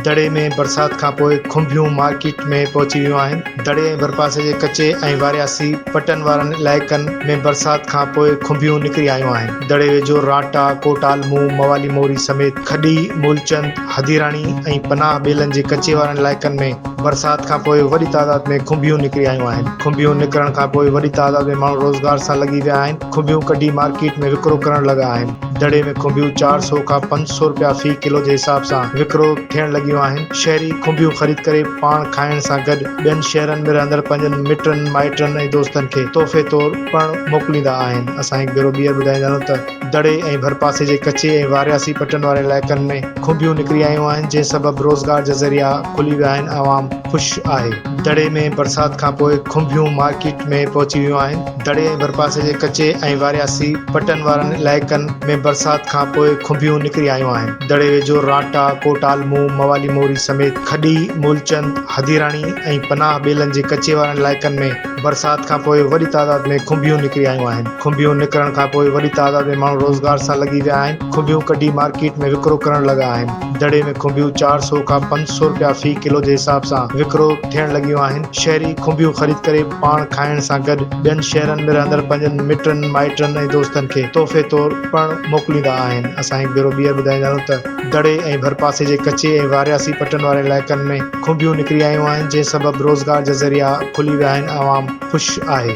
दड़े में बरसात खां पोइ खुंभियूं मार्केट में पहुची वियूं आहिनि। दड़े ऐं भरपासे जे कचे ऐं वारियासी पटनि वारनि इलाइक़नि में बरसात खां पोइ खुंभियूं निकिरी आयूं आहिनि। दड़े वेझो राटा, कोटालमू, मवाली मोरी समेत खडी, मूलचंद, हदीराणी ऐं पनाह बेलनि जे कचे वारनि इलाइक़नि में बरसात खां पोइ वॾी तादाद में खुंभियूं निकिरी आयूं आहिनि। खुंभियूं निकिरण खां पोइ वॾी तादाद में माण्हू रोज़गार सां लॻी विया आहिनि। खुंभियूं कढी मार्केट में विकिरो करण लॻा आहिनि। दड़े में खुंभियूं 400 खां 500 रुपया फी किलो जे हिसाब सां विकिरो थियण लॻियूं आहिनि। शहरी खुंभियूं ख़रीद करे पाण खाइण सां गॾु ॿियनि शहरनि में रहंदड़ पंहिंजनि मिटनि माइटनि ऐं दोस्तनि खे तोहफ़े तौरु पिणु मोकिलींदा आहिनि। असां हिकु भेरो ॿीहर ॿुधाईंदा आहियूं त दड़े ऐं भरपासे जे कचे ऐं वारियासी पटनि वारे इलाइक़नि में खुंभियूं निकिरी आयूं आहिनि, जंहिं सबबु रोज़गार जा ज़रिया खुली विया आहिनि। आवाम ख़ुशि आहे। दड़े में बरसात खां पोइ खुंभियूं मार्केट में पहुची वियूं आहिनि। दड़े ऐं भरपासे जे कचे ऐं वारियासी पटनि वारनि इलाइक़नि में बरसात खां पोइ खुंभियूं निकिरी आयूं आहिनि। दड़े वेझो राटा, कोटालमू, मवाली मोरी समेत खडी, मूलचंद, हदीराणी ऐं पनाह बेलनि जे कचे वारनि इलाइक़नि में बरसात खां पोइ वॾी तादाद में खुंभियूं निकिरी आयूं आहिनि। खुंभियूं निकिरण खां पोइ वॾी तादाद में माण्हू रोज़गार सां लॻी विया आहिनि। खुंभियूं कढी मार्केट में विकिरो करण लॻा आहिनि। दड़े में खुंभियूं 400 खां 500 रुपया फी किलो जे हिसाब सां विकिरो थियण लॻियूं आहिनि। शहरी खुंभियूं ख़रीद करे पाण खाइण सां गॾु ॿियनि शहरनि में रहंदड़ पंहिंजनि मिटनि माइटनि ऐं दोस्तनि खे तोहफ़े तौरु पिणु मोकिलींदा आहिनि। असां हिकु भेरो ॿीहर ॿुधाईंदा आहियूं त दड़े ऐं भरपासे जे कचे ऐं वारियासी पटनि वारे इलाइक़नि में खुंभियूं निकिरी आयूं आहिनि, जंहिं सबबु रोज़गार जा ज़रिया खुली विया आहिनि। आवाम ख़ुशि आहे।